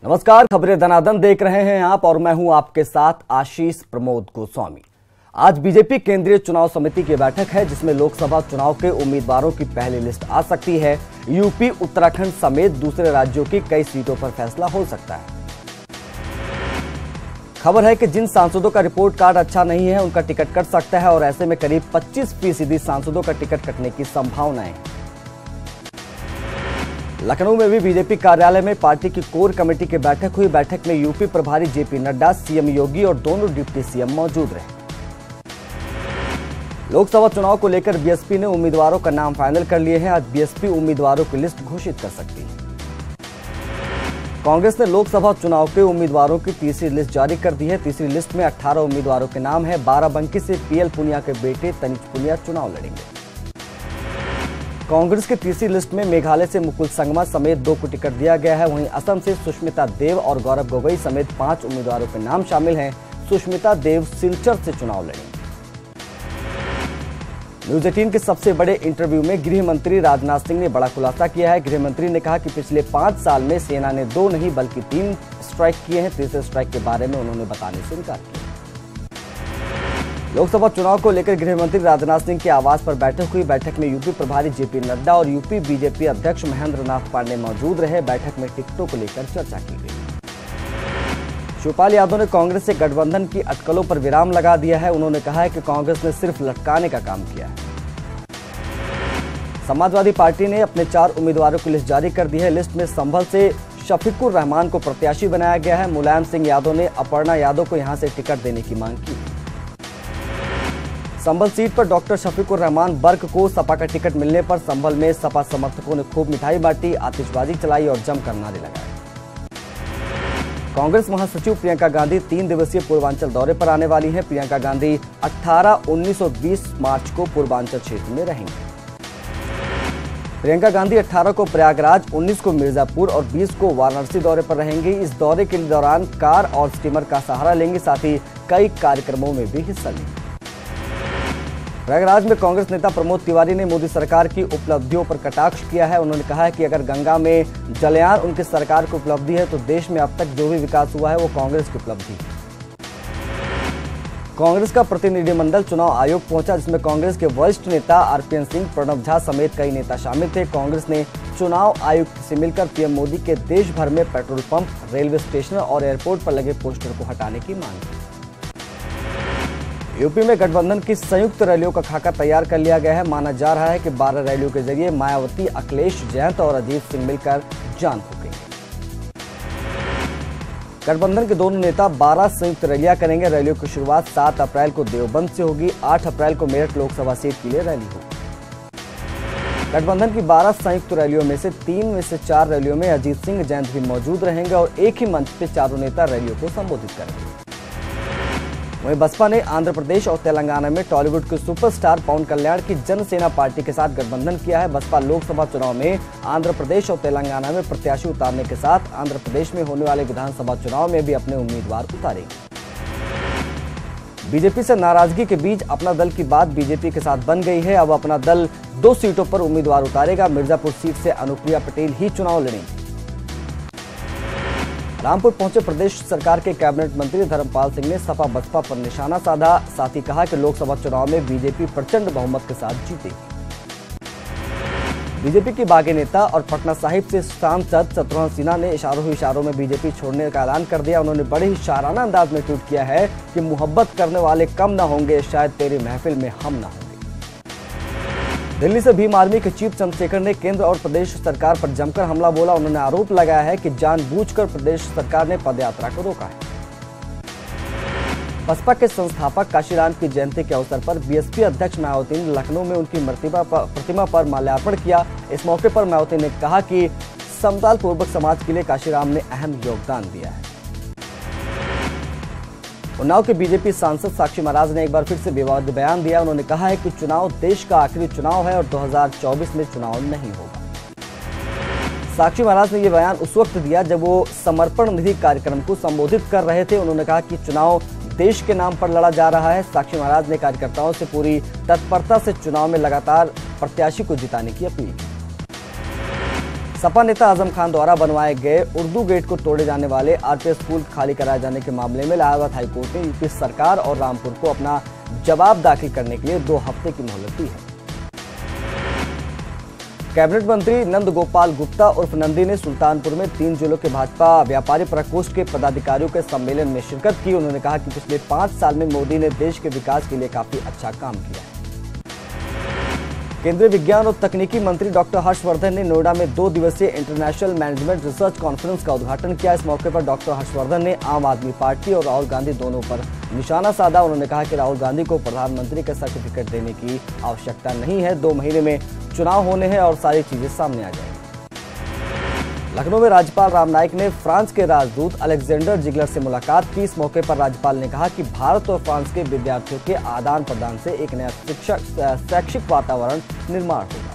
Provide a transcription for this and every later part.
नमस्कार, खबरें धनाधन देख रहे हैं आप और मैं हूं आपके साथ आशीष प्रमोद गोस्वामी। आज बीजेपी केंद्रीय चुनाव समिति की बैठक है जिसमें लोकसभा चुनाव के उम्मीदवारों की पहली लिस्ट आ सकती है। यूपी, उत्तराखंड समेत दूसरे राज्यों की कई सीटों पर फैसला हो सकता है। खबर है कि जिन सांसदों का रिपोर्ट कार्ड अच्छा नहीं है उनका टिकट कट सकता है और ऐसे में करीब 25% सांसदों का टिकट कटने की संभावनाएं। लखनऊ में भी बीजेपी कार्यालय में पार्टी की कोर कमेटी की बैठक हुई। बैठक में यूपी प्रभारी जेपी नड्डा, सीएम योगी और दोनों डिप्टी सीएम मौजूद रहे। लोकसभा चुनाव को लेकर बीएसपी ने उम्मीदवारों का नाम फाइनल कर लिए हैं। आज बीएसपी उम्मीदवारों की लिस्ट घोषित कर सकती है। कांग्रेस ने लोकसभा चुनाव के उम्मीदवारों की तीसरी लिस्ट जारी कर दी है। तीसरी लिस्ट में 18 उम्मीदवारों के नाम है। बाराबंकी से पीएल पुनिया के बेटे तनिज पुनिया चुनाव लड़ेंगे। कांग्रेस की तीसरी लिस्ट में मेघालय से मुकुल संगमा समेत 2 को टिकट दिया गया है। वहीं असम से सुष्मिता देव और गौरव गोगोई समेत 5 उम्मीदवारों के नाम शामिल हैं। सुष्मिता देव सिलचर से चुनाव लड़ेंगे। न्यूज 18 के सबसे बड़े इंटरव्यू में गृह मंत्री राजनाथ सिंह ने बड़ा खुलासा किया है। गृह मंत्री ने कहा कि पिछले 5 साल में सेना ने 2 नहीं बल्कि 3 स्ट्राइक किए हैं। तीसरे स्ट्राइक के बारे में उन्होंने बताने से इनकार किया। लोकसभा चुनाव को लेकर गृह मंत्री राजनाथ सिंह के आवास पर बैठक हुई। बैठक में यूपी प्रभारी जेपी नड्डा और यूपी बीजेपी अध्यक्ष महेंद्र नाथ पांडे मौजूद रहे। बैठक में टिकटों को लेकर चर्चा की गई। शिवपाल यादव ने कांग्रेस से गठबंधन की अटकलों पर विराम लगा दिया है। उन्होंने कहा है कि कांग्रेस ने सिर्फ लटकाने का काम किया है। समाजवादी पार्टी ने अपने 4 उम्मीदवारों की लिस्ट जारी कर दी है। लिस्ट में संभल से शफीकुर रहमान को प्रत्याशी बनाया गया है। मुलायम सिंह यादव ने अपर्णा यादव को यहां से टिकट देने की मांग की। संभल सीट पर डॉक्टर शफीकुर रहमान बर्क को सपा का टिकट मिलने पर संभल में सपा समर्थकों ने खूब मिठाई बांटी, आतिशबाजी चलाई और जमकर नारे लगाए। कांग्रेस महासचिव प्रियंका गांधी 3 दिवसीय पूर्वांचल दौरे पर आने वाली हैं। प्रियंका गांधी 18, 19 और 20 मार्च को पूर्वांचल क्षेत्र में रहेंगी। प्रियंका गांधी 18 को प्रयागराज, 19 को मिर्जापुर और 20 को वाराणसी दौरे पर रहेंगी। इस दौरे के दौरान कार और स्टीमर का सहारा लेंगे, साथ ही कई कार्यक्रमों में भी हिस्सा लेंगे। प्रयागराज में कांग्रेस नेता प्रमोद तिवारी ने मोदी सरकार की उपलब्धियों पर कटाक्ष किया है। उन्होंने कहा है कि अगर गंगा में जलयान उनकी सरकार की उपलब्धि है तो देश में अब तक जो भी विकास हुआ है वो कांग्रेस की उपलब्धि है। कांग्रेस का प्रतिनिधिमंडल चुनाव आयोग पहुंचा जिसमें कांग्रेस के वरिष्ठ नेता आरपीएन सिंह, प्रणब झा समेत कई नेता शामिल थे। कांग्रेस ने चुनाव आयुक्त से मिलकर पीएम मोदी के देश भर में पेट्रोल पंप, रेलवे स्टेशन और एयरपोर्ट पर लगे पोस्टर को हटाने की मांग की। यूपी में गठबंधन की संयुक्त रैलियों का खाका तैयार कर लिया गया है। माना जा रहा है कि 12 रैलियों के जरिए मायावती, अखिलेश, जयंत और अजीत सिंह मिलकर जान फूकेंगे। गठबंधन के दोनों नेता 12 संयुक्त रैलियां करेंगे। रैलियों की शुरुआत 7 अप्रैल को देवबंद से होगी। 8 अप्रैल को मेरठ लोकसभा सीट के लिए रैली होगी। गठबंधन की 12 संयुक्त रैलियों में से 3 में से 4 रैलियों में अजीत सिंह, जयंत भी मौजूद रहेंगे और एक ही मंच पर चारों नेता रैलियों को संबोधित करेंगे। वहीं बसपा ने आंध्र प्रदेश और तेलंगाना में टॉलीवुड के सुपरस्टार पवन कल्याण की जनसेना पार्टी के साथ गठबंधन किया है। बसपा लोकसभा चुनाव में आंध्र प्रदेश और तेलंगाना में प्रत्याशी उतारने के साथ आंध्र प्रदेश में होने वाले विधानसभा चुनाव में भी अपने उम्मीदवार उतारेगी। बीजेपी से नाराजगी के बीच अपना दल की बात बीजेपी के साथ बन गई है। अब अपना दल 2 सीटों पर उम्मीदवार उतारेगा। मिर्जापुर सीट से अनुप्रिया पटेल ही चुनाव लड़ेंगी। रामपुर पहुंचे प्रदेश सरकार के कैबिनेट मंत्री धर्मपाल सिंह ने सपा बसपा पर निशाना साधा। साथ ही कहा कि लोकसभा चुनाव में बीजेपी प्रचंड बहुमत के साथ जीतेगी। बीजेपी की बागी नेता और पटना साहिब से सांसद शत्रुघ्न सिन्हा ने इशारों में बीजेपी छोड़ने का ऐलान कर दिया। उन्होंने बड़े ही शाराना अंदाज में ट्वीट किया है कि मोहब्बत करने वाले कम न होंगे, शायद तेरी महफिल में हम न होंगे। दिल्ली से भीम आर्मी के चीफ चंद्रशेखर ने केंद्र और प्रदेश सरकार पर जमकर हमला बोला। उन्होंने आरोप लगाया है कि जानबूझकर प्रदेश सरकार ने पदयात्रा को रोका है। बसपा के संस्थापक काशीराम की जयंती के अवसर पर बीएसपी अध्यक्ष मायावती ने लखनऊ में उनकी प्रतिमा पर माल्यार्पण किया। इस मौके पर मायावती ने कहा कि समताल पूर्वक समाज के लिए काशीराम ने अहम योगदान दिया है। उन्नाव के बीजेपी सांसद साक्षी महाराज ने एक बार फिर से विवादित बयान दिया। उन्होंने कहा है कि चुनाव देश का आखिरी चुनाव है और 2024 में चुनाव नहीं होगा। साक्षी महाराज ने यह बयान उस वक्त दिया जब वो समर्पण निधि कार्यक्रम को संबोधित कर रहे थे। उन्होंने कहा कि चुनाव देश के नाम पर लड़ा जा रहा है। साक्षी महाराज ने कार्यकर्ताओं से पूरी तत्परता से चुनाव में लगातार प्रत्याशी को जिताने की अपील की। सपा नेता आजम खान द्वारा बनवाए गए उर्दू गेट को तोड़े जाने वाले आरपीएस स्कूल खाली कराए जाने के मामले में इलाहाबाद हाईकोर्ट ने यूपी सरकार और रामपुर को अपना जवाब दाखिल करने के लिए 2 हफ्ते की मोहलत दी है। कैबिनेट मंत्री नंद गोपाल गुप्ता उर्फ नंदी ने सुल्तानपुर में 3 जिलों के भाजपा व्यापारी प्रकोष्ठ के पदाधिकारियों के सम्मेलन में शिरकत की। उन्होंने कहा कि पिछले 5 साल में मोदी ने देश के विकास के लिए काफी अच्छा काम किया है। केंद्रीय विज्ञान और तकनीकी मंत्री डॉक्टर हर्षवर्धन ने नोएडा में 2 दिवसीय इंटरनेशनल मैनेजमेंट रिसर्च कॉन्फ्रेंस का उद्घाटन किया। इस मौके पर डॉक्टर हर्षवर्धन ने आम आदमी पार्टी और राहुल गांधी दोनों पर निशाना साधा। उन्होंने कहा कि राहुल गांधी को प्रधानमंत्री का सर्टिफिकेट देने की आवश्यकता नहीं है। 2 महीने में चुनाव होने हैं और सारी चीजें सामने आ जाएंगी। लखनऊ में राज्यपाल राम नाईक ने फ्रांस के राजदूत अलेक्जेंडर जिगलर से मुलाकात की। इस मौके पर राज्यपाल ने कहा कि भारत और फ्रांस के विद्यार्थियों के आदान प्रदान से एक नया शैक्षिक वातावरण निर्माण होगा।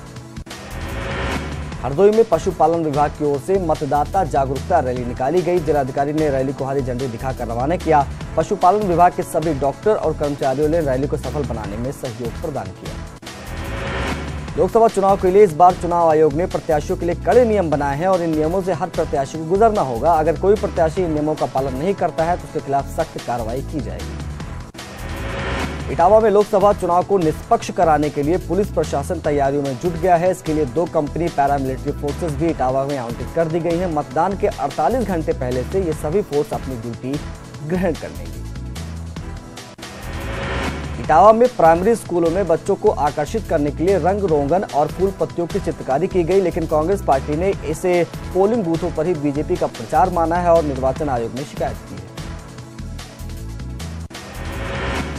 हरदोई में पशुपालन विभाग की ओर से मतदाता जागरूकता रैली निकाली गई। जिलाधिकारी ने रैली को हरी झंडी दिखाकर रवाना किया। पशुपालन विभाग के सभी डॉक्टर और कर्मचारियों ने रैली को सफल बनाने में सहयोग प्रदान किया। लोकसभा चुनाव के लिए इस बार चुनाव आयोग ने प्रत्याशियों के लिए कड़े नियम बनाए हैं और इन नियमों से हर प्रत्याशी को गुजरना होगा। अगर कोई प्रत्याशी इन नियमों का पालन नहीं करता है तो उसके खिलाफ सख्त कार्रवाई की जाएगी। इटावा में लोकसभा चुनाव को निष्पक्ष कराने के लिए पुलिस प्रशासन तैयारियों में जुट गया है। इसके लिए 2 कंपनी पैरामिलिट्री फोर्सेस भी इटावा में आवंटित कर दी गई हैं। मतदान के 48 घंटे पहले से ये सभी फोर्स अपनी ड्यूटी ग्रहण कर लेंगी। इटावा में प्राइमरी स्कूलों में बच्चों को आकर्षित करने के लिए रंग रोगन और फूल पत्तियों की चित्रकारी की गई, लेकिन कांग्रेस पार्टी ने इसे पोलिंग बूथों पर ही बीजेपी का प्रचार माना है और निर्वाचन आयोग ने शिकायत की है।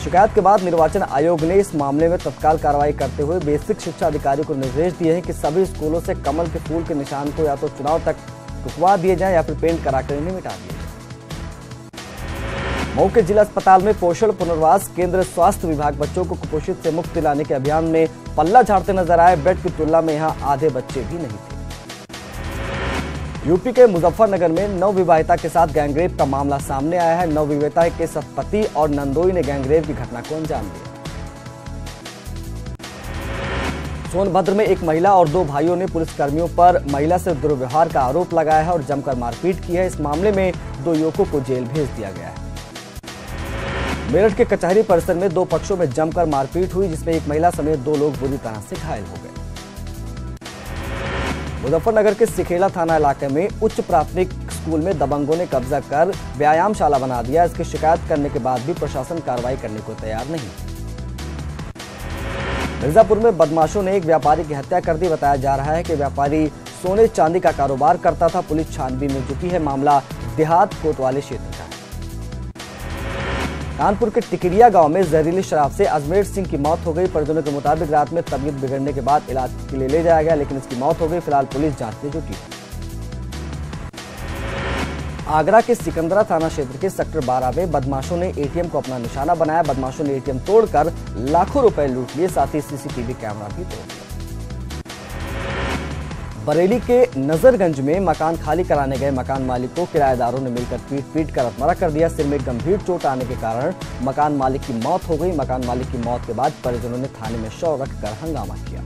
शिकायत के बाद निर्वाचन आयोग ने इस मामले में तत्काल कार्रवाई करते हुए बेसिक शिक्षा अधिकारी को निर्देश दिए हैं कि सभी स्कूलों से कमल के फूल के निशान को या तो चुनाव तक रुकवा दिए जाएं या फिर पेंट कराकर इन्हें मिटा दिए जाए। मऊ के जिला अस्पताल में पोषण पुनर्वास केंद्र स्वास्थ्य विभाग बच्चों को कुपोषित से मुक्त दिलाने के अभियान में पल्ला झाड़ते नजर आए। बेड की तुलना में यहां आधे बच्चे भी नहीं थे। यूपी के मुजफ्फरनगर में नवविवाहिता के साथ गैंगरेप का मामला सामने आया है। नवविवाहिता के पति और नंदोई ने गैंगरेप की घटना को अंजाम दिया। सोनभद्र में एक महिला और 2 भाइयों ने पुलिसकर्मियों पर महिला से दुर्व्यवहार का आरोप लगाया है और जमकर मारपीट की है। इस मामले में 2 युवकों को जेल भेज दिया गया है। मेरठ के कचहरी परिसर में 2 पक्षों में जमकर मारपीट हुई, जिसमें एक महिला समेत 2 लोग बुरी तरह से घायल हो गए। मुजफ्फरनगर के सिखेला थाना इलाके में उच्च प्राथमिक स्कूल में दबंगों ने कब्जा कर व्यायामशाला बना दिया। इसकी शिकायत करने के बाद भी प्रशासन कार्रवाई करने को तैयार नहीं। मिर्जापुर में बदमाशों ने एक व्यापारी की हत्या कर दी। बताया जा रहा है कि व्यापारी सोने चांदी का कारोबार करता था। पुलिस छानबीन में जुटी है। मामला देहात कोतवाली क्षेत्र का है। कानपुर के टिकरिया गांव में जहरीली शराब से अजमेर सिंह की मौत हो गई। परिजनों के मुताबिक रात में तबीयत बिगड़ने के बाद इलाज के लिए ले जाया गया, लेकिन इसकी मौत हो गई। फिलहाल पुलिस जांच में जुटी है। आगरा के सिकंदरा थाना क्षेत्र के सेक्टर 12 में बदमाशों ने एटीएम को अपना निशाना बनाया। बदमाशों ने एटीएम तोड़कर लाखों रुपए लूट लिए, साथ ही सीसीटीवी कैमरा भी तोड़ दिया। बरेली के नजरगंज में मकान खाली कराने गए मकान मालिक को किराएदारों ने मिलकर पीट कर अपमारा कर दिया। सिर में गंभीर चोट आने के कारण मकान मालिक की मौत हो गई। मकान मालिक की मौत के बाद परिजनों ने थाने में शव रखकर हंगामा किया।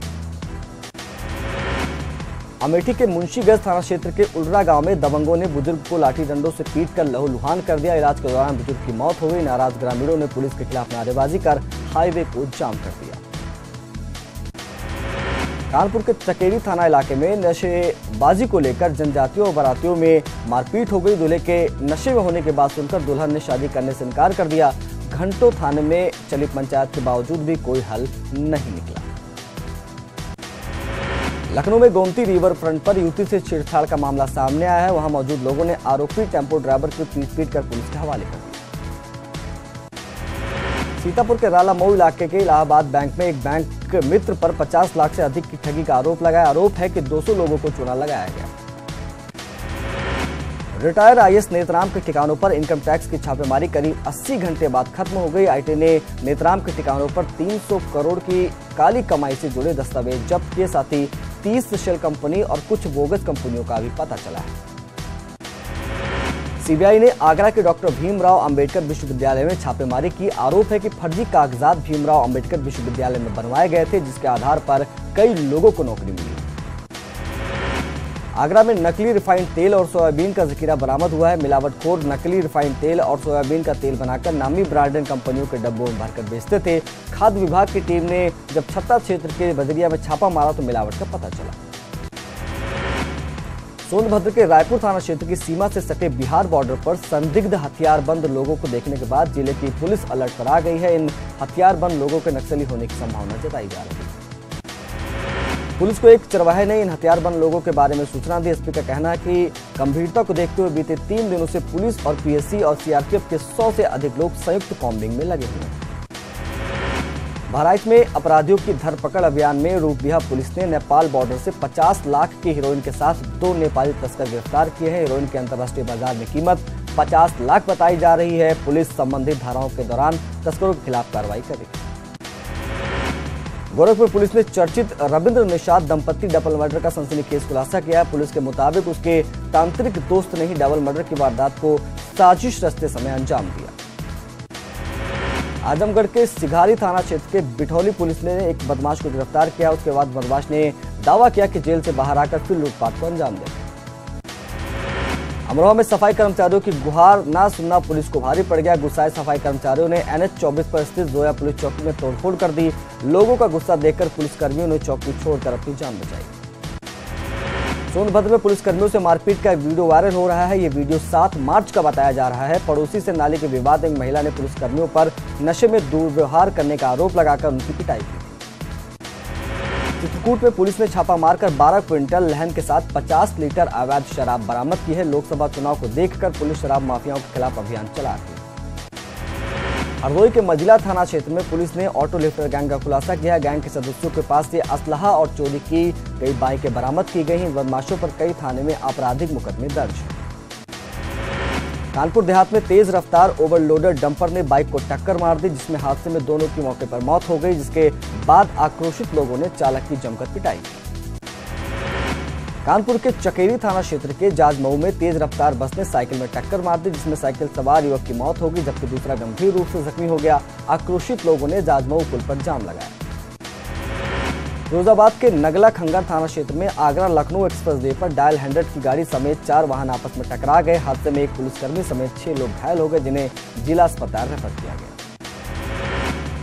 अमेठी के मुंशीगंज थाना क्षेत्र के उलरा गांव में दबंगों ने बुजुर्ग को लाठी डंडों से पीटकर लहूलुहान कर दिया। इलाज के दौरान बुजुर्ग की मौत हो गई। नाराज ग्रामीणों ने पुलिस के खिलाफ नारेबाजी कर हाईवे को जाम कर दिया। कानपुर के चकेरी थाना इलाके में नशेबाजी को लेकर जनजातियों और बारातियों में मारपीट हो गई। दूल्हे के नशे में होने की बात सुनकर दुल्हन ने शादी करने से इनकार कर दिया। घंटों थाने में चली पंचायत के बावजूद भी कोई हल नहीं निकला। लखनऊ में गोमती रिवर फ्रंट पर युवती से छेड़छाड़ का मामला सामने आया है। वहां मौजूद लोगों ने आरोपी टेम्पो ड्राइवर को पीट कर पुलिस के हवाले कर दिया। सीतापुर के राला मऊ इलाके के इलाहाबाद बैंक में एक बैंक मित्र पर 50 लाख से अधिक की ठगी का आरोप लगाया। आरोप है कि 200 लोगों को चूना लगाया गया। रिटायर आईएएस नेतराम के ठिकानों पर इनकम टैक्स की छापेमारी करीब 80 घंटे बाद खत्म हो गई। आईटी ने नेतराम के ठिकानों पर 300 करोड़ की काली कमाई से जुड़े दस्तावेज जब्त किए। साथ ही 30 शेल कंपनी और कुछ बोगस कंपनियों का भी पता चला है। सीबीआई ने आगरा के डॉक्टर भीमराव अंबेडकर विश्वविद्यालय में छापेमारी की। आरोप है कि फर्जी कागजात भीमराव अंबेडकर विश्वविद्यालय में बनवाए गए थे, जिसके आधार पर कई लोगों को नौकरी मिली। आगरा में नकली रिफाइंड तेल और सोयाबीन का जखीरा बरामद हुआ है। मिलावटखोर नकली रिफाइंड तेल और सोयाबीन का तेल बनाकर नामी ब्रांडेड कंपनियों के डब्बों में भरकर बेचते थे। खाद्य विभाग की टीम ने जब छत्ता क्षेत्र के बजरिया में छापा मारा तो मिलावट का पता चला। सोनभद्र के रायपुर थाना क्षेत्र की सीमा से सटे बिहार बॉर्डर पर संदिग्ध हथियारबंद लोगों को देखने के बाद जिले की पुलिस अलर्ट पर आ गई है। इन हथियारबंद लोगों के नक्सली होने की संभावना जताई जा रही है। पुलिस को एक चरवाहे ने इन हथियारबंद लोगों के बारे में सूचना दी। एसपी का कहना है कि गंभीरता को देखते हुए बीते 3 दिनों से पुलिस और पीएससी और सीआरपीएफ के 100 से अधिक लोग संयुक्त कॉम्बिंग में लगे हुए हैं। बहराइच में अपराधियों की धरपकड़ अभियान में रूपबिहा पुलिस ने नेपाल बॉर्डर से 50 लाख की हेरोइन के साथ 2 नेपाली तस्कर गिरफ्तार किए हैं। हेरोइन की अंतर्राष्ट्रीय बाजार में कीमत 50 लाख बताई जा रही है। पुलिस संबंधित धाराओं के दौरान तस्करों के खिलाफ कार्रवाई करेगी। गोरखपुर पुलिस ने चर्चित रविंद्र निषाद दंपति डबल मर्डर का सनसनीखेज खुलासा किया। पुलिस के मुताबिक उसके तांत्रिक दोस्त ने ही डबल मर्डर की वारदात को साजिश रचते समय अंजाम दिया। आजमगढ़ के सिघारी थाना क्षेत्र के बिठौली पुलिस ने एक बदमाश को गिरफ्तार किया। उसके बाद बदमाश ने दावा किया कि जेल से बाहर आकर फिर लूटपाट को अंजाम देगा। अमरोहा में सफाई कर्मचारियों की गुहार ना सुनना पुलिस को भारी पड़ गया। गुस्साए सफाई कर्मचारियों ने NH 24 पर स्थित जोया पुलिस चौकी में तोड़फोड़ कर दी। लोगों का गुस्सा देखकर पुलिसकर्मियों ने चौकी छोड़कर अपनी जान बचाई। सोनभद्र में पुलिसकर्मियों से मारपीट का एक वीडियो वायरल हो रहा है। ये वीडियो 7 मार्च का बताया जा रहा है। पड़ोसी से नाली के विवाद में एक महिला ने पुलिसकर्मियों पर नशे में दुर्व्यवहार करने का आरोप लगाकर उनकी पिटाई की। चित्रकूट में पुलिस ने छापा मारकर 12 क्विंटल लहन के साथ 50 लीटर अवैध शराब बरामद की है। लोकसभा चुनाव को देखकर पुलिस शराब माफियाओं के खिलाफ अभियान चला रही है। हरदोई के मजिला थाना क्षेत्र में पुलिस ने ऑटो लिफ्टर गैंग का खुलासा किया। गैंग के सदस्यों के पास से असलहा और चोरी की कई बाइकें बरामद की गई। इन बदमाशों पर कई थाने में आपराधिक मुकदमे दर्ज हैं। कानपुर देहात में तेज रफ्तार ओवरलोडेड डंपर ने बाइक को टक्कर मार दी, जिसमें हादसे में दोनों की मौके पर मौत हो गई। जिसके बाद आक्रोशित लोगों ने चालक की जमकर पिटाई की। कानपुर के चकेरी थाना क्षेत्र के जाजमऊ में तेज रफ्तार बस ने साइकिल में टक्कर मार दी, जिसमें साइकिल सवार युवक की मौत हो गई जबकि दूसरा गंभीर रूप से जख्मी हो गया। आक्रोशित लोगों ने जाजमऊ पुल पर जाम लगाया। फिरोजाबाद के नगला खंगर थाना क्षेत्र में आगरा लखनऊ एक्सप्रेसवे पर डायल 100 की गाड़ी समेत 4 वाहन आपस में टकरा गए। हादसे में एक पुलिसकर्मी समेत 6 लोग घायल हो गए, जिन्हें जिला अस्पताल रेफर किया गया।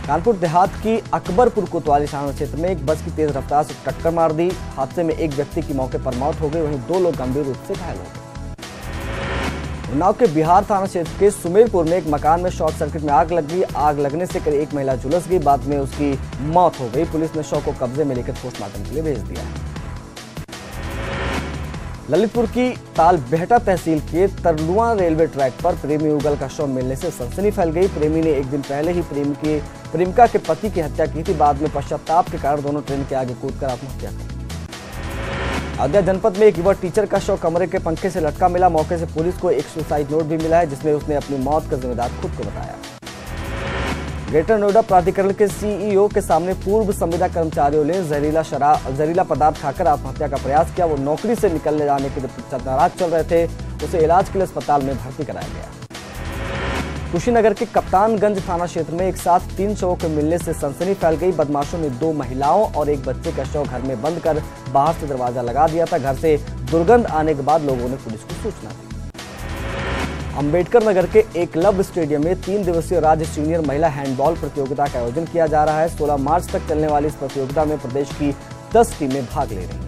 कानपुर देहात की अकबरपुर कोतवाली थाना क्षेत्र में एक बस की तेज रफ्तार से टक्कर मार दी। हादसे में एक व्यक्ति की मौके पर मौत हो गई, वहीं 2 लोग गंभीर रूप से घायल हो गए। उन्नाव के बिहार थाना क्षेत्र के सुमेरपुर में एक मकान में शॉर्ट सर्किट में आग लग गई। आग लगने से करीब एक महिला झुलस गई, बाद में उसकी मौत हो गई। पुलिस ने शव को कब्जे में लेकर पोस्टमार्टम के लिए भेज दिया है। ललितपुर की तालबेहटा तहसील के तरलुआ रेलवे ट्रैक पर प्रेमी युगल का शव मिलने से सनसनी फैल गई। प्रेमी ने एक दिन पहले ही प्रेमिका के पति की हत्या की थी। बाद में पश्चाताप के कारण दोनों ट्रेन के आगे कूदकर आत्महत्या कर। अयोध्या जनपद में एक युवा टीचर का शव कमरे के पंखे से लटका मिला। मौके से पुलिस को एक सुसाइड नोट भी मिला है, जिसमें उसने अपनी मौत का जिम्मेदार खुद को बताया। ग्रेटर नोएडा प्राधिकरण के सीईओ के सामने पूर्व संविदा कर्मचारियों ने जहरीला पदार्थ खाकर आत्महत्या का प्रयास किया। वो नौकरी से निकलने जाने के लिए नाराज चल रहे थे। उसे इलाज के लिए अस्पताल में भर्ती कराया गया। कुशीनगर के कप्तानगंज थाना क्षेत्र में एक साथ 3 शवों के मिलने से सनसनी फैल गई। बदमाशों ने 2 महिलाओं और एक बच्चे का शव घर में बंद कर बाहर से दरवाजा लगा दिया था। घर से दुर्गंध आने के बाद लोगों ने पुलिस को सूचना दी। अंबेडकर नगर के एकलव्य स्टेडियम में 3 दिवसीय राज्य सीनियर महिला हैंडबॉल प्रतियोगिता का आयोजन किया जा रहा है। 16 मार्च तक चलने वाली इस प्रतियोगिता में प्रदेश की 10 टीमें भाग ले रही हैं।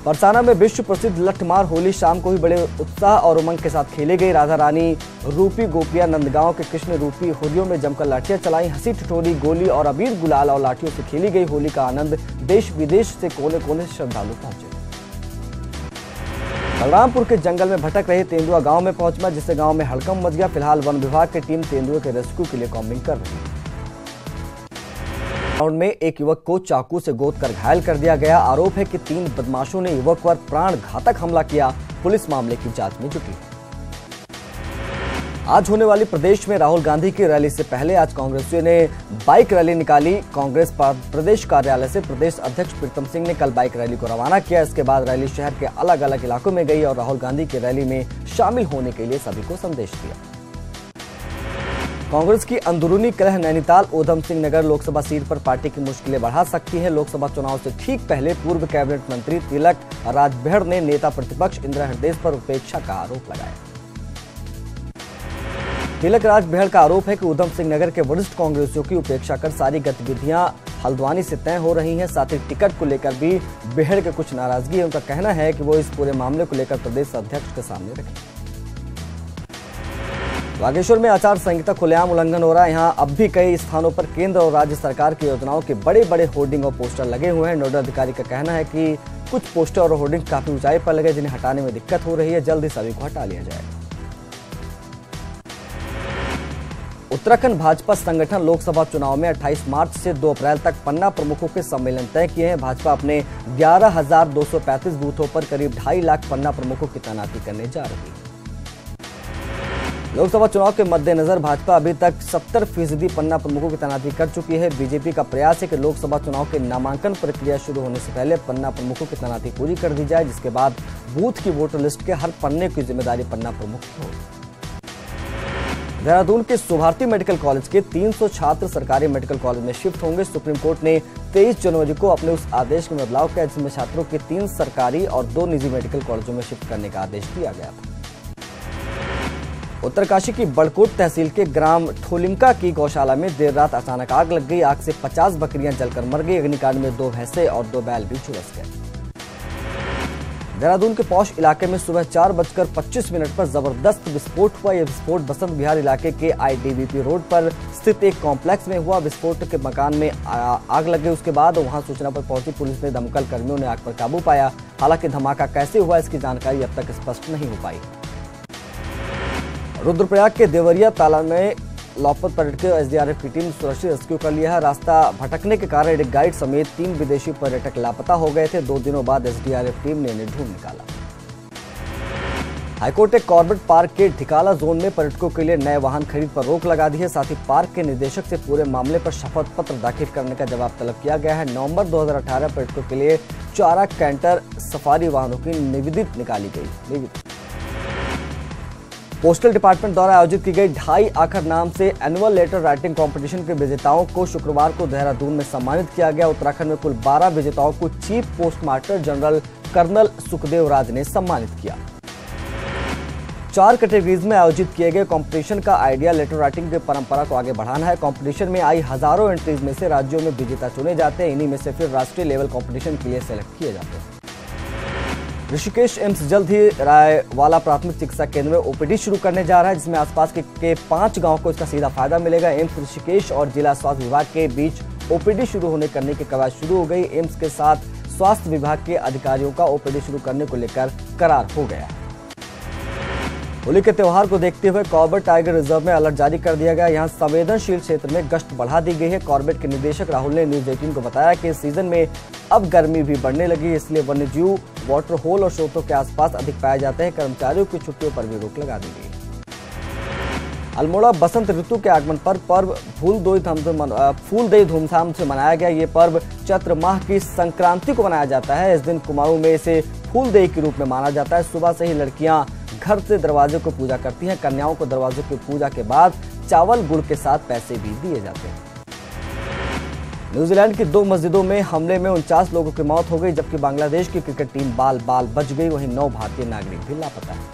बरसाना में विश्व प्रसिद्ध लठमार होली शाम को भी बड़े उत्साह और उमंग के साथ खेली गई। राधा रानी रूपी गोपियां नंदगांव के कृष्ण रूपी होलियों में जमकर लाठियां चलाई। हंसी ठिठोली, गोली और अबीर गुलाल और लाठियों से खेली गई होली का आनंद देश विदेश से कोने कोने से श्रद्धालु पहुंचे। बलरामपुर के जंगल में भटक रहे तेंदुआ गांव में पहुंचा, जिससे गांव में हड़कंप मच गया। फिलहाल वन विभाग की टीम तेंदुए के रेस्क्यू के लिए कॉम्बिंग कर रही है। में एक युवक को चाकू से गोदकर घायल कर दिया गया। आरोप है कि 3 बदमाशों ने युवक पर प्राण घातक हमला किया। पुलिस मामले की जांच में जुटी है। आज होने वाली प्रदेश में राहुल गांधी की रैली से पहले आज कांग्रेसियों ने बाइक रैली निकाली। कांग्रेस प्रदेश कार्यालय से प्रदेश अध्यक्ष प्रीतम सिंह ने कल बाइक रैली को रवाना किया। इसके बाद रैली शहर के अलग अलग इलाकों में गई और राहुल गांधी की रैली में शामिल होने के लिए सभी को संदेश दिया। कांग्रेस की अंदरूनी कलह नैनीताल ऊधम सिंह नगर लोकसभा सीट पर पार्टी की मुश्किलें बढ़ा सकती है। लोकसभा चुनाव से ठीक पहले पूर्व कैबिनेट मंत्री तिलक राजभर ने नेता प्रतिपक्ष इंदिरा हृदय पर उपेक्षा का आरोप लगाया। तिलक राजभर का आरोप है कि ऊधम सिंह नगर के वरिष्ठ कांग्रेसियों की उपेक्षा कर सारी गतिविधियां हल्द्वानी से तय हो रही हैं। साथ ही टिकट को लेकर भी बेहड़ के कुछ नाराजगी है। उनका कहना है कि वो इस पूरे मामले को लेकर प्रदेश अध्यक्ष के सामने रखें। बागेश्वर में आचार संहिता खुलेआम उल्लंघन हो रहा है। यहां अब भी कई स्थानों पर केंद्र और राज्य सरकार की योजनाओं के बड़े बड़े होर्डिंग और पोस्टर लगे हुए हैं। नोडल अधिकारी का कहना है कि कुछ पोस्टर और होर्डिंग काफी ऊंचाई पर लगे, जिन्हें हटाने में दिक्कत हो रही है। जल्द ही सभी को हटा लिया जाएगा। उत्तराखंड भाजपा संगठन लोकसभा चुनाव में 28 मार्च से 2 अप्रैल तक पन्ना प्रमुखों के सम्मेलन तय किए हैं। भाजपा अपने 11,235 बूथों पर करीब 2.5 लाख पन्ना प्रमुखों की तैनाती करने जा रही है। लोकसभा चुनाव के मद्देनजर भाजपा अभी तक 70% पन्ना प्रमुखों की तैनाती कर चुकी है। बीजेपी का प्रयास है कि लोकसभा चुनाव के नामांकन प्रक्रिया शुरू होने से पहले पन्ना प्रमुखों की तैनाती पूरी कर दी जाए, जिसके बाद बूथ की वोटर लिस्ट के हर पन्ने की जिम्मेदारी पन्ना प्रमुख की हो। देहरादून के सुभारती मेडिकल कॉलेज के 300 छात्र सरकारी मेडिकल कॉलेज में शिफ्ट होंगे। सुप्रीम कोर्ट ने 23 जनवरी को अपने उस आदेश में बदलाव किया, जिसमें छात्रों के 3 सरकारी और 2 निजी मेडिकल कॉलेजों में शिफ्ट करने का आदेश दिया गया था। उत्तरकाशी की बड़कोट तहसील के ग्राम ठोलिंका की गौशाला में देर रात अचानक आग लग गई। आग से 50 बकरियां जलकर मर गई। अग्निकांड में 2 भैंसे और 2 बैल भी झुलस गए। देहरादून के पौष इलाके में सुबह 4:25 पर जबरदस्त विस्फोट हुआ। यह विस्फोट बसंत विहार इलाके के IDBP रोड पर स्थित एक कॉम्प्लेक्स में हुआ। विस्फोट के मकान में आग लग गई। उसके बाद वहां सूचना पर पहुंची पुलिस ने दमकल कर्मियों ने आग पर काबू पाया। हालांकि धमाका कैसे हुआ इसकी जानकारी अब तक स्पष्ट नहीं हो पाई। रुद्रप्रयाग के देवरिया तालाब में लापता पर्यटकों SDRF की टीम सुरक्षित रेस्क्यू कर लिया है। रास्ता भटकने के कारण एक गाइड समेत 3 विदेशी पर्यटक लापता हो गए थे। 2 दिनों बाद SDRF टीम ने इन्हें ढूंढ निकाला। हाईकोर्ट ने कॉर्बेट पार्क के ढिकाला जोन में पर्यटकों के लिए नए वाहन खरीद पर रोक लगा दी है। साथ ही पार्क के निदेशक से पूरे मामले पर शपथ पत्र दाखिल करने का जवाब तलब किया गया है। नवंबर 2018 पर्यटकों के लिए 4 कैंटर सफारी वाहनों की निविदा निकाली गई। पोस्टल डिपार्टमेंट द्वारा आयोजित की गई 2.5 आखर नाम से एनुअल लेटर राइटिंग कंपटीशन के विजेताओं को शुक्रवार को देहरादून में सम्मानित किया गया। उत्तराखंड में कुल 12 विजेताओं को chief postmaster general colonel Sukhdev Raj ने सम्मानित किया। 4 कैटेगरीज में आयोजित किए गए कंपटीशन का आइडिया लेटर राइटिंग की परंपरा को आगे बढ़ाना है। कंपटीशन में आई हजारों एंट्रीज में से राज्यों में विजेता चुने जाते हैं। इन्हीं में से फिर राष्ट्रीय लेवल कंपटीशन के लिए सेलेक्ट किए जाते हैं। ऋषिकेश एम्स जल्द ही रायवाला प्राथमिक चिकित्सा केंद्र में OPD शुरू करने जा रहा है, जिसमें आसपास के 5 गांव को इसका सीधा फायदा मिलेगा। एम्स ऋषिकेश और जिला स्वास्थ्य विभाग के बीच OPD शुरू करने की कवायद शुरू हो गई। एम्स के साथ स्वास्थ्य विभाग के अधिकारियों का OPD शुरू करने को लेकर करार हो गया है। होली के त्योहार को देखते हुए कॉर्बेट टाइगर रिजर्व में अलर्ट जारी कर दिया गया। यहां संवेदनशील क्षेत्र में गश्त बढ़ा दी गई है। कॉर्बेट के निदेशक राहुल ने न्यूज 18 को बताया कि इस सीजन में अब गर्मी भी बढ़ने लगी है, इसलिए वन्यजीव वाटर होल और स्रोतों के आसपास अधिक पाए जाते हैं। कर्मचारियों की छुट्टियों पर भी रोक लगा दी गई। अल्मोड़ा बसंत ऋतु के आगमन पर पर्व फूलदेई धूमधाम से मनाया गया। ये पर्व चैत्र माह की संक्रांति को मनाया जाता है। इस दिन कुमाऊं में इसे फूलदेई के रूप में माना जाता है। सुबह से ही लड़कियां घर से दरवाजे को पूजा करती हैं। कन्याओं को दरवाजे की पूजा के बाद चावल गुड़ के साथ पैसे भी दिए जाते हैं। न्यूजीलैंड की 2 मस्जिदों में हमले में 49 लोगों की मौत हो गई, जबकि बांग्लादेश की क्रिकेट टीम बाल बच गई। वहीं 9 भारतीय नागरिक भी लापता हैं।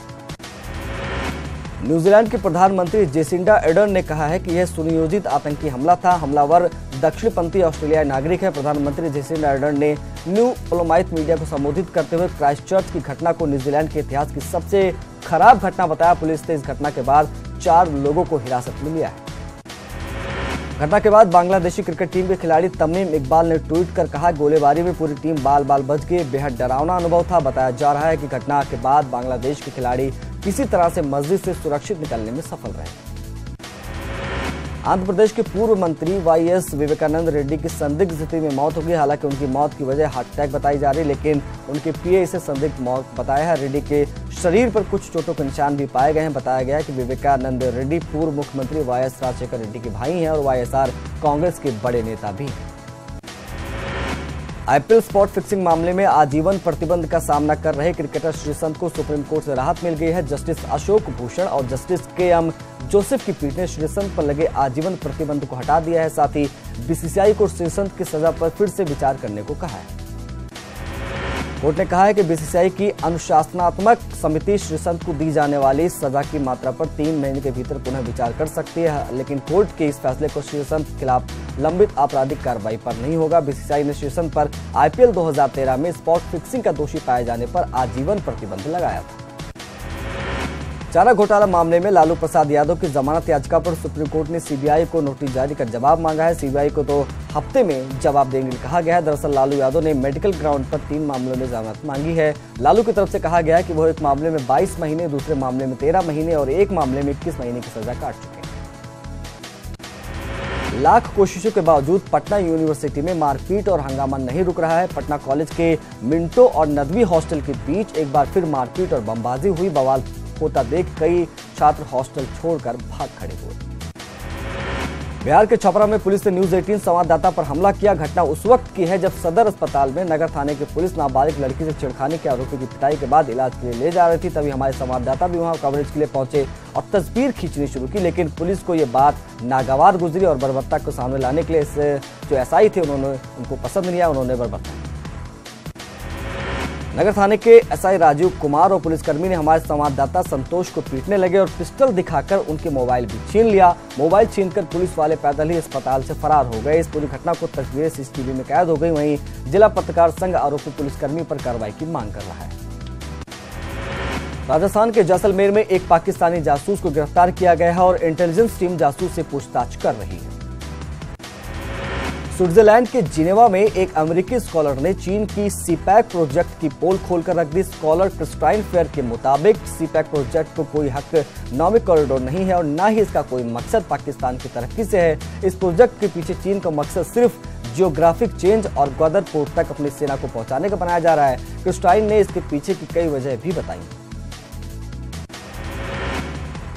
न्यूजीलैंड के प्रधानमंत्री जेसिंडा अर्डर्न ने कहा है कि यह सुनियोजित आतंकी हमला था। हमलावर दक्षिणपंथी ऑस्ट्रेलियाई नागरिक है। प्रधानमंत्री जेसिंडा अर्डर्न ने न्यू प्लोमाइट मीडिया को संबोधित करते हुए क्राइस्टचर्च की घटना को न्यूजीलैंड के इतिहास की सबसे खराब घटना बताया। पुलिस ने इस घटना के बाद 4 लोगों को हिरासत में लिया है। घटना के बाद बांग्लादेशी क्रिकेट टीम के खिलाड़ी तमीम इकबाल ने ट्वीट कर कहा, गोलीबारी में पूरी टीम बाल बच गई। बेहद डरावना अनुभव था। बताया जा रहा है कि घटना के बाद बांग्लादेश के खिलाड़ी किसी तरह से मस्जिद से सुरक्षित निकलने में सफल रहे। आंध्र प्रदेश के पूर्व मंत्री YS विवेकानंद रेड्डी की संदिग्ध स्थिति में मौत हो गई। हालांकि उनकी मौत की वजह हार्ट अटैक बताई जा रही है, लेकिन उनके PA इसे संदिग्ध मौत बताया है। रेड्डी के शरीर पर कुछ चोटों के निशान भी पाए गए हैं। बताया गया है कि विवेकानंद रेड्डी पूर्व मुख्यमंत्री YS राजशेखर रेड्डी के भाई हैं और YSR कांग्रेस के बड़े नेता भी हैं। आईपीएल स्पॉट फिक्सिंग मामले में आजीवन प्रतिबंध का सामना कर रहे क्रिकेटर श्रीसंत को सुप्रीम कोर्ट से राहत मिल गई है। जस्टिस अशोक भूषण और जस्टिस के.एम. जोसेफ की पीठ ने श्रीसंत पर लगे आजीवन प्रतिबंध को हटा दिया है। साथ ही बीसीसीआई को श्रीसंत की सजा पर फिर से विचार करने को कहा है। कोर्ट ने कहा है कि बीसीसीआई की अनुशासनात्मक समिति श्रीसंत को दी जाने वाली सजा की मात्रा पर 3 महीने के भीतर पुनः विचार कर सकती है, लेकिन कोर्ट के इस फैसले को श्रीसंत के खिलाफ लंबित आपराधिक कार्रवाई पर नहीं होगा। बीसीसीआई ने श्रीसंत पर आईपीएल 2013 में स्पॉट फिक्सिंग का दोषी पाए जाने पर आजीवन प्रतिबंध लगाया था। चारा घोटाला मामले में लालू प्रसाद यादव की जमानत याचिका पर सुप्रीम कोर्ट ने सीबीआई को नोटिस जारी कर जवाब मांगा है। सीबीआई को 2 हफ्ते में जवाब देने के लिए कहा गया है। दरअसल लालू यादव ने मेडिकल ग्राउंड पर 3 मामलों में जमानत मांगी है। लालू की तरफ से कहा गया है कि वह एक मामले में 22 महीने, दूसरे मामले में 13 महीने और एक मामले में 21 महीने की सजा काट चुके हैं। लाख कोशिशों के बावजूद पटना यूनिवर्सिटी में मारपीट और हंगामा नहीं रुक रहा है। पटना कॉलेज के मिंटो और नदवी हॉस्टल के बीच एक बार फिर मारपीट और बमबाजी हुई। बवाल होता देख कई छात्र हॉस्टल छोड़कर भाग खड़े हुए। बिहार के छपरा में पुलिस ने न्यूज 18 संवाददाता पर हमला किया। घटना उस वक्त की है जब सदर अस्पताल में नगर थाने की पुलिस नाबालिग लड़की से छेड़खानी के आरोपी की पिटाई के बाद इलाज के लिए ले जा रही थी। तभी हमारे संवाददाता भी वहां कवरेज के लिए पहुंचे और तस्वीर खींचनी शुरू की, लेकिन पुलिस को ये बात नागवार गुजरी और बर्बरता को सामने लाने के लिए जो एसआई थे उनको पसंद नहीं आया, उन्होंने बर्बरता। नगर थाने के एसआई राजीव कुमार और पुलिसकर्मी ने हमारे संवाददाता संतोष को पीटने लगे और पिस्टल दिखाकर उनके मोबाइल भी छीन लिया। मोबाइल छीनकर पुलिस वाले पैदल ही अस्पताल से फरार हो गए। इस पूरी घटना को तस्वीरें सीसीटीवी में कैद हो गई। वहीं जिला पत्रकार संघ आरोपी पुलिसकर्मी पर कार्रवाई की मांग कर रहा है। राजस्थान के जैसलमेर में एक पाकिस्तानी जासूस को गिरफ्तार किया गया है और इंटेलिजेंस टीम जासूस से पूछताछ कर रही है। स्विट्जरलैंड के जिनेवा में एक अमेरिकी स्कॉलर ने चीन की सीपैक प्रोजेक्ट की पोल खोलकर रख दी। स्कॉलर क्रिस्टाइन फेयर के मुताबिक सीपैक प्रोजेक्ट को कोई इकोनॉमिक कॉरिडोर नहीं है और न ही इसका कोई मकसद पाकिस्तान की तरक्की से है। इस प्रोजेक्ट के पीछे चीन का मकसद सिर्फ जियोग्राफिक चेंज और ग्वादर पोर्ट तक अपनी सेना को पहुंचाने का बनाया जा रहा है। क्रिस्टाइन ने इसके पीछे की कई वजह भी बताई।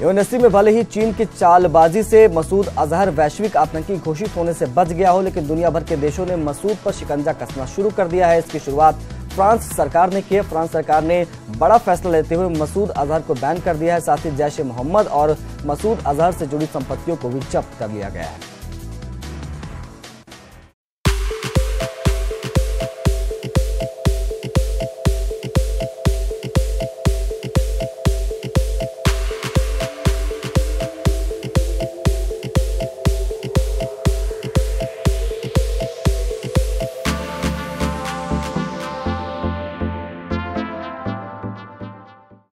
यूएनएससी में भले ही चीन की चालबाजी से मसूद अजहर वैश्विक आतंकी घोषित होने से बच गया हो, लेकिन दुनिया भर के देशों ने मसूद पर शिकंजा कसना शुरू कर दिया है। इसकी शुरुआत फ्रांस सरकार ने की है। फ्रांस सरकार ने बड़ा फैसला लेते हुए मसूद अजहर को बैन कर दिया है। साथ ही जैश ए मोहम्मद और मसूद अजहर से जुड़ी संपत्तियों को भी जब्त कर लिया गया है।